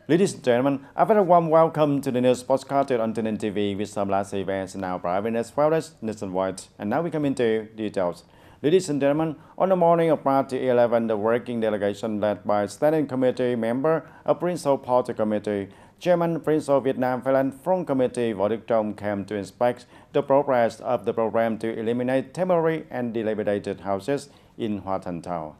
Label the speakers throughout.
Speaker 1: Ladies and gentlemen, a very warm welcome to the news postcard on TayNinhTV with some last events now private as well as nationwide. And now we come into details. Ladies and gentlemen, on the morning of March 11, the working delegation led by Standing Committee member of Principal Party Committee, Chairman Prince of Vietnam Thailand from Committee Võ Đức Trong came to inspect the progress of the program to eliminate temporary and dilapidated houses in Hoa Thanh Thao.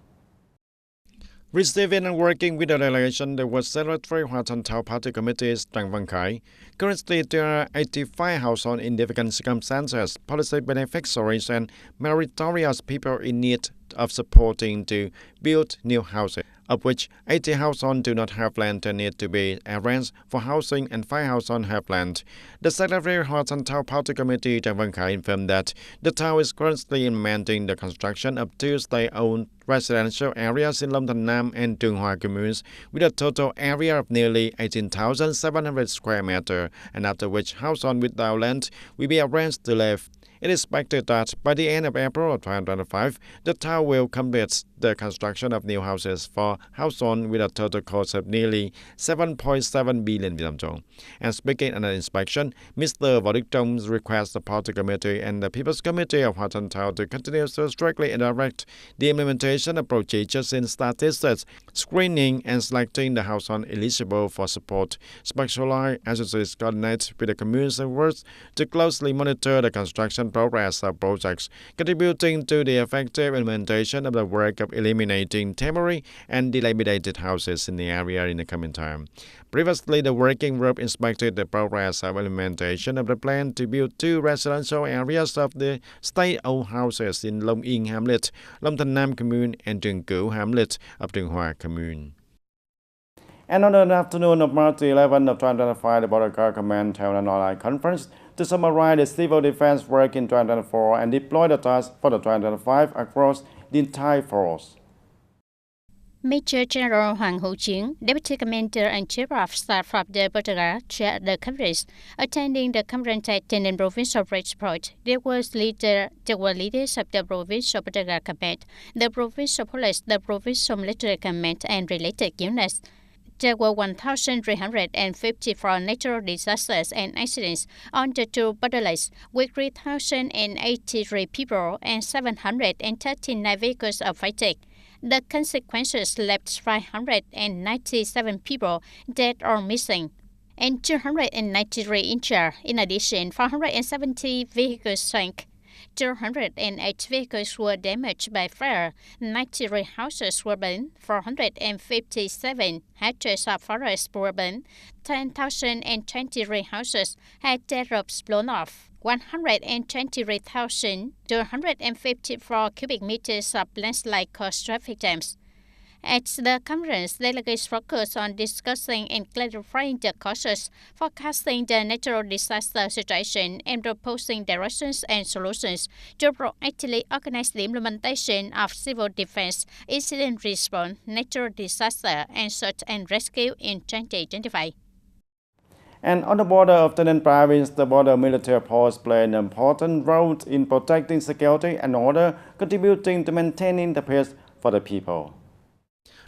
Speaker 1: Receiving and working with the delegation, there was Secretary Hoa Thanh Thao Party Committee's Trần Văn Khải. Currently, there are 85 households in difficult circumstances, policy beneficiaries, and meritorious people in need of supporting to build new houses, of which 80 households do not have land and need to be arranged for housing, and 5 households have land. The Secretary of Hoa Thanh Thao Party Committee, Trần Văn Khải, informed that the town is currently implementing the construction of 2 state-owned residential areas in Long Thanh Nam and Trường Hoa communes with a total area of nearly 18,700 square meters, and after which households without land will be arranged to live. It is expected that by the end of April of 2025, the town will complete the construction of new houses for households with a total cost of nearly 7.7 billion Vietnam dong. And speaking at an inspection, Mr. Võ Đức Trong requests the Party Committee and the People's Committee of Hoa Thanh Thao to continue to strictly direct the implementation of procedures in statistics, screening and selecting the household eligible for support. Specialized agencies coordinate with the communes and works to closely monitor the construction progress of projects, contributing to the effective implementation of the work of eliminating temporary and dilapidated houses in the area in the coming time. Previously, the working group inspected the progress of implementation of the plan to build 2 residential areas of the state-owned houses in Long Yên Hamlet, Long Thanh Nam Commune, and Trường Cửu Hamlet of Trường Hoa Commune. And on the afternoon of March 11 of 2025, the Border Guard Command held an online conference to summarize the civil defense work in 2024 and deploy the task for the 2025 across the entire force.
Speaker 2: Major General Hoàng Hữu Chiến, Deputy Commander and Chief of Staff of the Border Guard, chaired the conference. Attending the conference at Tayninh Provincial Bridge Point, there were leaders of the Provincial Border Guard Command, the Provincial Police, the Provincial Military Command, and related units. There were 1,354 natural disasters and accidents on the 2 borderlands, with 3,083 people and 739 vehicles affected. The consequences left 597 people dead or missing, and 293 injured. In addition, 470 vehicles sank. 208 vehicles were damaged by fire, 93 houses were burned, 457 hectares of forest were burned, 10,023 houses had their roofs blown off, 123,254 cubic meters of landslide caused traffic jams. At the conference, delegates focused on discussing and clarifying the causes, forecasting the natural disaster situation, and proposing directions and solutions to proactively organize the implementation of civil defense, incident response, natural disaster, and search and rescue in 2025.
Speaker 1: And on the border of Thanh Ninh province, the border military post play an important role in protecting security and order, contributing to maintaining the peace for the people.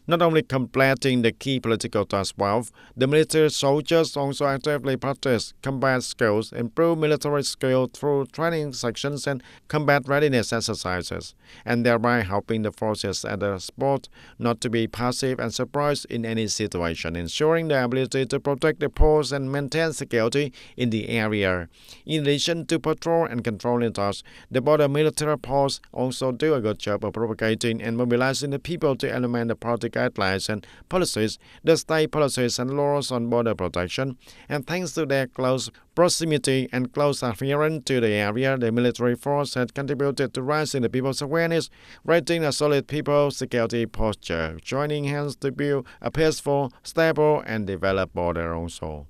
Speaker 1: Not only completing the key political task well, the military soldiers also actively practice combat skills, improve military skill through training sections and combat readiness exercises, and thereby helping the forces at the spot not to be passive and surprised in any situation, ensuring the ability to protect the posts and maintain security in the area. In addition to patrol and controlling tasks, the border military posts also do a good job of propagating and mobilizing the people to implement the party guidelines and policies, the state policies and laws on border protection, and thanks to their close proximity and close adherence to the area, the military force has contributed to raising the people's awareness, raising a solid people security posture, joining hands to build a peaceful, stable, and developed border also.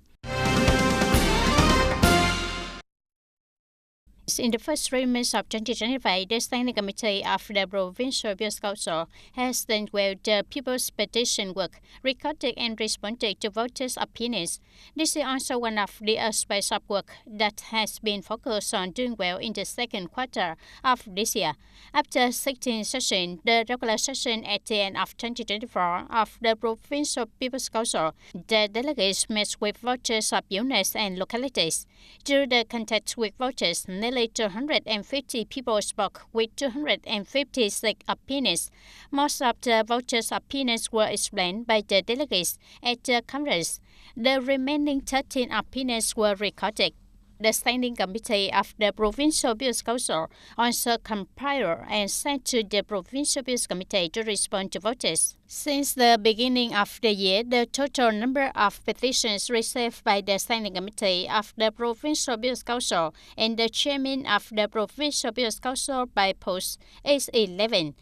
Speaker 2: In the first 3 months of 2025, the Standing Committee of the Provincial Youth Council has done well the people's petition work, recorded and responded to voters' opinions. This is also one of the aspects of work that has been focused on doing well in the second quarter of this year. After 16 sessions, the regular session at the end of 2024 of the Provincial People's Council, the delegates met with voters of units and localities. During the contact with voters, nearly 250 people spoke with 256 opinions. Most of the voters' opinions were explained by the delegates at the conference. The remaining 13 opinions were recorded. The Standing Committee of the Provincial Youth Council also compiled and sent to the Provincial Youth Committee to respond to voters. Since the beginning of the year, the total number of petitions received by the Standing Committee of the Provincial Youth Council and the Chairman of the Provincial Youth Council by post is 11.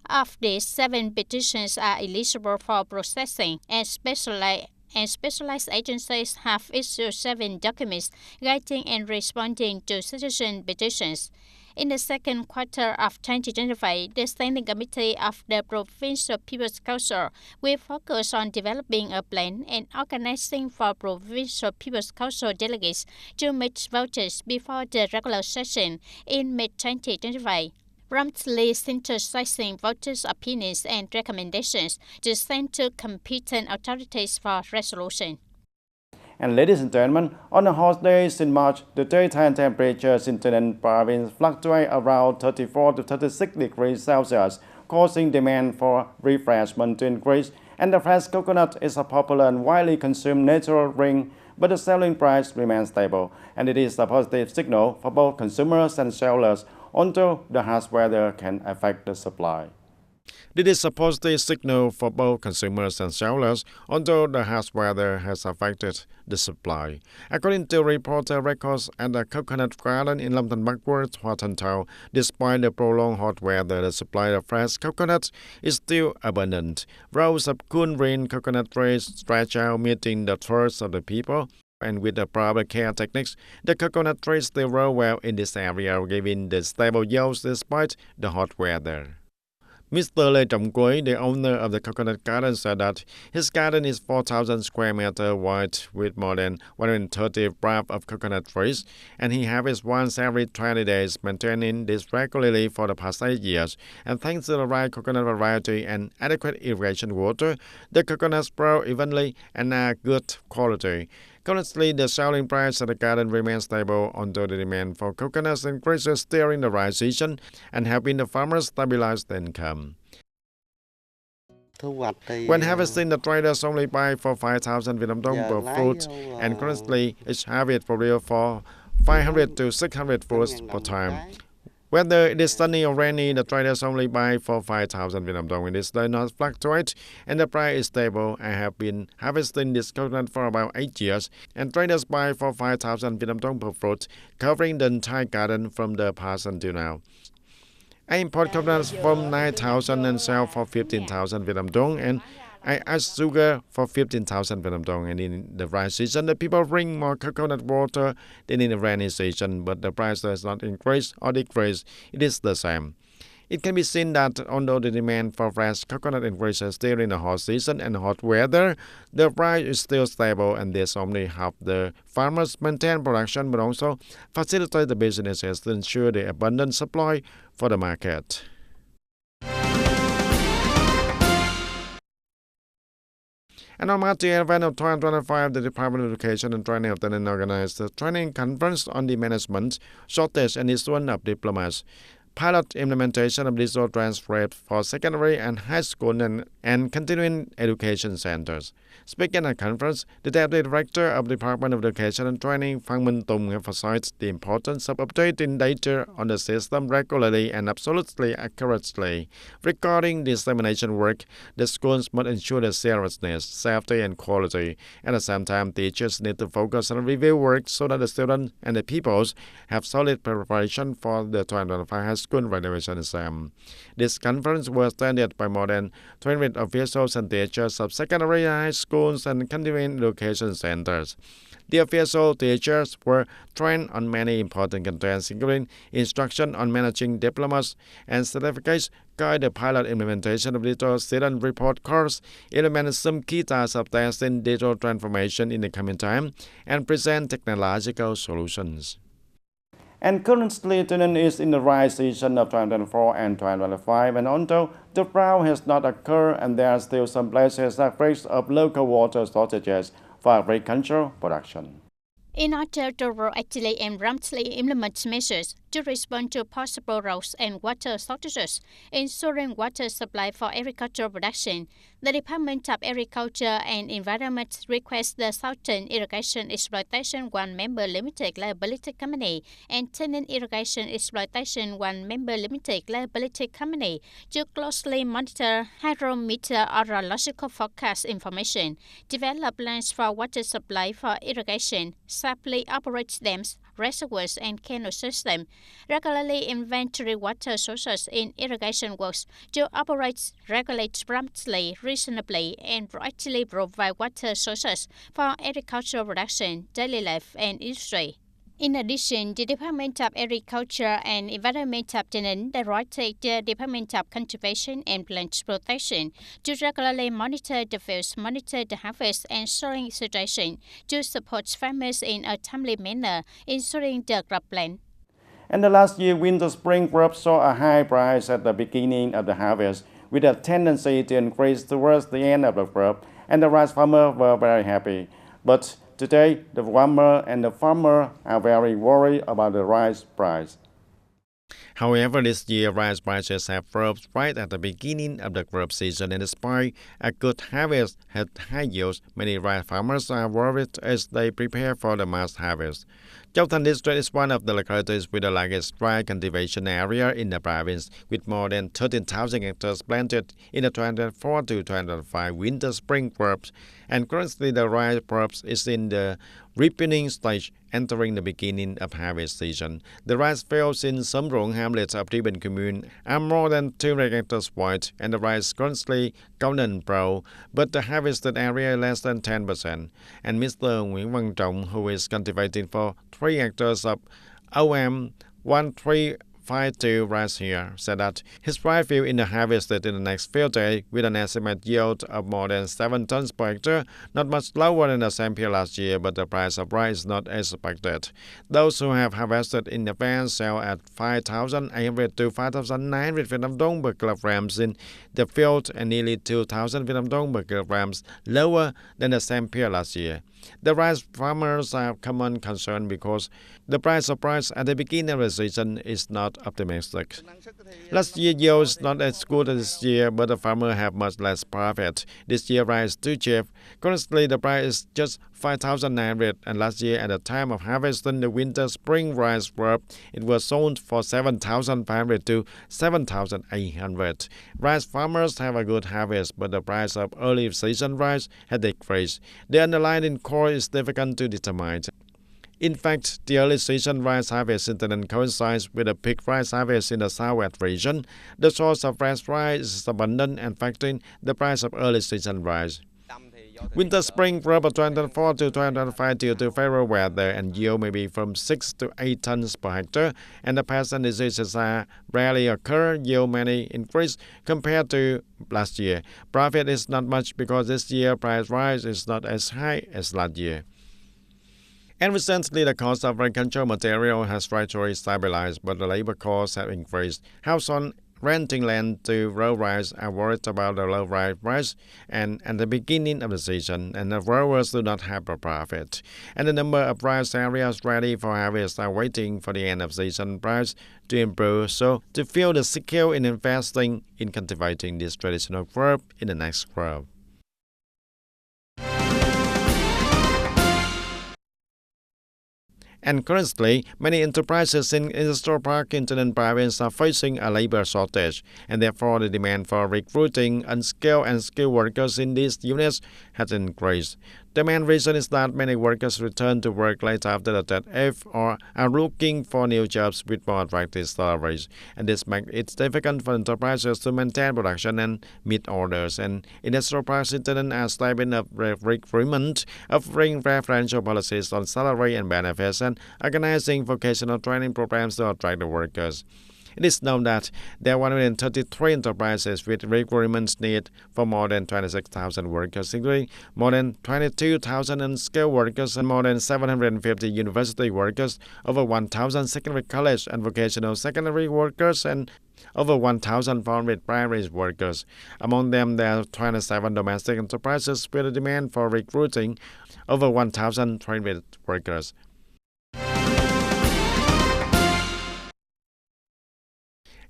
Speaker 2: Of these, 7 petitions are eligible for processing, and specialized agencies have issued 7 documents guiding and responding to citizen petitions. In the second quarter of 2025, the Standing Committee of the Provincial People's Council will focus on developing a plan and organizing for Provincial People's Council delegates to meet voters before the regular session in mid-2025. Promptly synthesizing voters' opinions and recommendations to send to competent authorities for resolution.
Speaker 1: And ladies and gentlemen, on the hot days in March, the daytime temperatures in TayNinhTV province fluctuate around 34 to 36 degrees Celsius, causing demand for refreshment to increase. And the fresh coconut is a popular and widely consumed natural drink, but the selling price remains stable, and it is a positive signal for both consumers and sellers, although the harsh weather can affect the supply. This is a positive signal for both consumers and sellers, although the harsh weather has affected the supply. According to reporter records at the coconut garden in Long Bắc Ward, Hoa Thanh Thao, despite the prolonged hot weather, the supply of fresh coconut is still abundant. Rows of cool green coconut trees stretch out, meeting the thirst of the people. And with the proper care techniques, the coconut trees still grow well in this area, giving the stable yields despite the hot weather. Mr. Lê Trọng Quế, the owner of the coconut garden, said that his garden is 4,000 square meters wide with more than 130 brave of coconut trees, and he harvests once every 20 days, maintaining this regularly for the past 8 years. And thanks to the right coconut variety and adequate irrigation water, the coconuts grow evenly and are good quality. Currently, the selling price at the garden remains stable, although the demand for coconuts increases during the dry season and helping the farmers stabilize the income. When harvesting, the traders only buy for 5,000 Vietnam dong per fruit, and currently each harvest for real for 500 to 600 fruits per time. Whether it is sunny or rainy, the traders only buy for 5,000 Vietnam dong. It does not fluctuate, and the price is stable. I have been harvesting this coconut for about 8 years, and traders buy for 5,000 Vietnam dong per fruit, covering the entire garden from the past until now. I import coconuts from 9,000 and sell for 15,000 Vietnam dong, and I add sugar for 15,000 Vietnam dong. And in the dry season, the people bring more coconut water than in the rainy season, but the price does not increase or decrease. It is the same. It can be seen that although the demand for fresh coconut increases during the hot season and hot weather, the price is still stable, and this only helps the farmers maintain production, but also facilitate the businesses to ensure the abundant supply for the market. And on March 11 of 2025, the Department of Education and Training of TayNinhTV organized a training conference on the management, shortage, and issuance of diplomas. Pilot implementation of digital transcript for secondary and high school and continuing education centers. Speaking at the conference, the Deputy Director of the Department of Education and Training, Phan Minh Tùng, emphasized the importance of updating data on the system regularly and absolutely accurately. Regarding the examination work, the schools must ensure the seriousness, safety, and quality. At the same time, teachers need to focus on review work so that the students and the pupils have solid preparation for the 2025 high school renovation exam. This conference was attended by more than 200 officials and teachers of secondary high schools and continuing education centers. The official teachers were trained on many important contents, including instruction on managing diplomas and certificates, guide the pilot implementation of digital student report cards, implement some key tasks of testing digital transformation in the coming time, and present technological solutions. And currently, TayNin is in the right season of 2024 and 2025, and although the drought has not occurred and there are still some places at risk of local water shortages for agricultural production.
Speaker 2: In order to proactively and promptly implement measures to respond to possible droughts and water shortages, ensuring water supply for agricultural production, the Department of Agriculture and Environment requests the Southern Irrigation Exploitation One Member Limited Liability Company and TayNin Irrigation Exploitation One Member Limited Liability Company to closely monitor hydrometeorological forecast information, develop plans for water supply for irrigation, safely operate dams, reservoirs, and canal system, regularly inventory water sources in irrigation works to operate, regulate promptly, reasonably, and proactively provide water sources for agricultural production, daily life, and industry. In addition, the Department of Agriculture and Environment of TayNin directed the Department of Conservation and Plant Protection to regularly monitor the fields, monitor the harvest and sowing situation to support farmers in a timely manner, ensuring the crop plan.
Speaker 1: And the last year, winter-spring crops saw a high price at the beginning of the harvest, with a tendency to increase towards the end of the crop, and the rice farmers were very happy. But today, the farmer are very worried about the rice price. However, this year, rice prices have dropped right at the beginning of the crop season, and despite a good harvest and high yields, many rice farmers are worried as they prepare for the mass harvest. Châu Thành district is one of the localities with the largest rice cultivation area in the province, with more than 13,000 hectares planted in the 2004 to 2005 winter-spring crops, and currently the rice crops is in the ripening stage, entering the beginning of harvest season. The rice fields in some rural hamlets of Tri Bình Commune are more than 200 hectares wide, and the rice currently golden brown, but the harvested area is less than 10%. And Mr. Nguyễn Văn Trọng, who is cultivating for 3 hectares of OM 1352 rice here, said that his rice field is harvested in the next few days with an estimated yield of more than 7 tons per hectare, not much lower than the same period last year, but the price of rice is not as expected. Those who have harvested in advance sell at 5,800 to 5,900 Vietnam dong per kilograms in the field, and nearly 2,000 Vietnam dong per kilograms lower than the same period last year. The rice farmers have common concern because the price of rice at the beginning of the season is not optimistic. Last year yield is not as good as this year, but the farmer have much less profit. This year rice is too cheap. Currently the price is just 5,900, and last year at the time of harvesting the winter-spring rice crop, it was sold for 7,500 to 7,800. Rice farmers have a good harvest, but the price of early season rice has decreased. The underlying core is difficult to determine. In fact, the early season rice harvest in TayNin coincides with the peak rice harvest in the southwest region. The source of fresh rice is abundant, affecting the price of early season rice. Winter-spring crop of 2004 to 2005 due to favorable weather and yield may be from 6 to 8 tons per hectare, and the pests and diseases rarely occur. Yield may increase compared to last year. Profit is not much because this year price rise is not as high as last year. And recently, the cost of agricultural material has gradually stabilized, but the labor costs have increased. Households renting land to grow rice are worried about the low rice price and at the beginning of the season, and the growers do not have a profit. And the number of rice areas ready for harvest are waiting for the end of season price to improve, so to feel the secure in investing in cultivating this traditional crop in the next crop. And currently, many enterprises in Industrial Park in Taynan province are facing a labor shortage, and therefore the demand for recruiting unskilled and skilled workers in these units has increased. The main reason is that many workers return to work late after the death or are looking for new jobs with more attractive salaries, and this makes it difficult for enterprises to maintain production and meet orders. And Industrial Parks in Taynan are stepping up recruitment, offering preferential policies on salary and benefits, and organizing vocational training programs to attract the workers. It is known that there are 133 enterprises with recruitment need for more than 26,000 workers, including more than 22,000 unskilled workers and more than 750 university workers, over 1,000 secondary college and vocational secondary workers, and over 1,400 primary workers. Among them, there are 27 domestic enterprises with a demand for recruiting over 1,300 workers.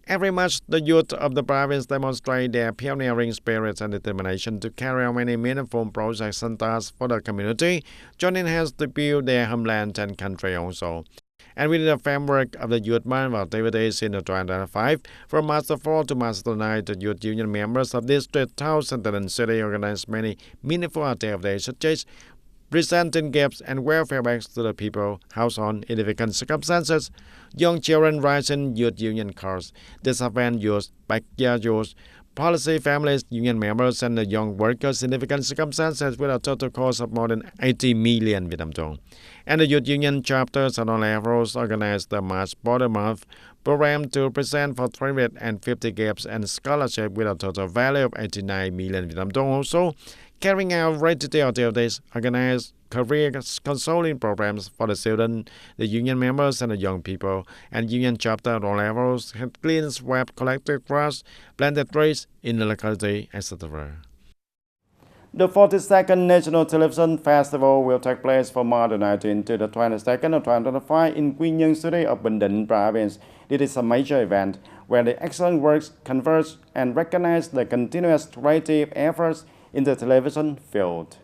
Speaker 1: Every March, the youth of the province demonstrate their pioneering spirit and determination to carry out many meaningful projects and tasks for the community, joining hands to build their homeland and country also. And within the framework of the Youth Month activities in 2025, from March 4 to March 9, the youth union members of district, towns, and Taynan city organized many meaningful activities such as presenting gifts and welfare bags to the people household in difficult circumstances, young children riding youth union cars, disadvantaged youth, backyard youth, policy families, union members, and the young workers in difficult circumstances with a total cost of more than 80 million Vietnam dong. And the youth union chapters at all levels organized the March Border Month program to present for 350 gifts and scholarships with a total value of 89 million Vietnam dong. Also, carrying out regular activities, organized career counseling programs for the students, the union members, and the young people, and union chapter at all levels had cleaned, swept, collected grass, planted trees in the locality, etc. The 42nd National Television Festival will take place from March 19 to the 22nd of 2025 in Quy Nhơn City of Bình Định Province. It is a major event where the excellent works converge and recognize the continuous creative efforts in the television field.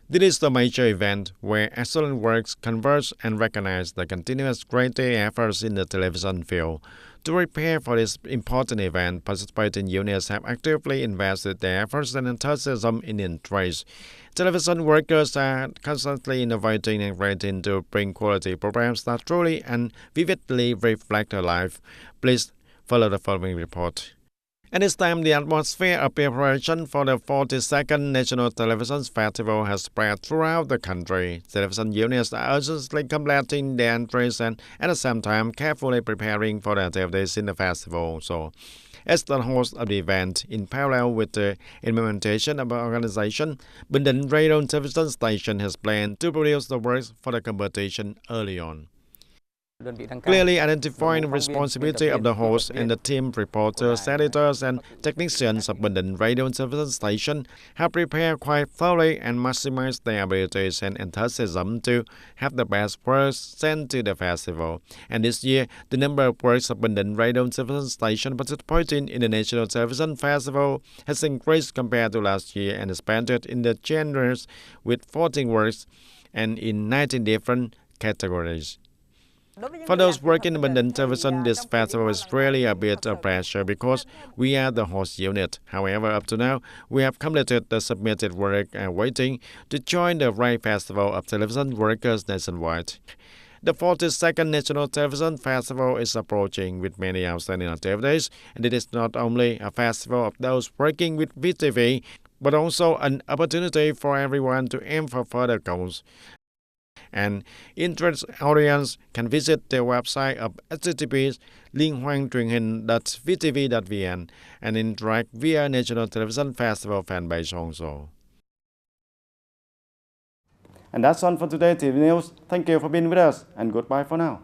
Speaker 1: This is the major event where excellent works converge and recognize the continuous creative efforts in the television field. To prepare for this important event, participating units have actively invested their efforts and enthusiasm in interest. Television workers are constantly innovating and creating to bring quality programs that truly and vividly reflect their life. Please follow the following report. At this time, the atmosphere of preparation for the 42nd National Television Festival has spread throughout the country. Television units are urgently completing their entries and at the same time carefully preparing for the activities in the festival. So, as the host of the event, in parallel with the implementation of the organization, Bình Định Radio and Television Station has planned to produce the works for the competition early on. Clearly identifying the responsibility of the host and the team reporters, editors, and technicians of Bình Định Radio and Television Station have prepared quite thoroughly and maximized their abilities and enthusiasm to have the best works sent to the festival. And this year, the number of works of Bình Định Radio and Television Station participating in the National Television Festival has increased compared to last year and expanded in the genres with 14 works and in 19 different categories. For those working in Bình Định Television, this festival is really a bit of pressure because we are the host unit. However, up to now, we have completed the submitted work and waiting to join the Ray Festival of Television Workers nationwide. The 42nd National Television Festival is approaching with many outstanding activities, and it is not only a festival of those working with VTV, but also an opportunity for everyone to aim for further goals. And interested audience can visit their website of http://linhhoangtruyenhinh.vtv.vn and interact via National Television Festival fanpage also. And that's all for today, TV News. Thank you for being with us, and goodbye for now.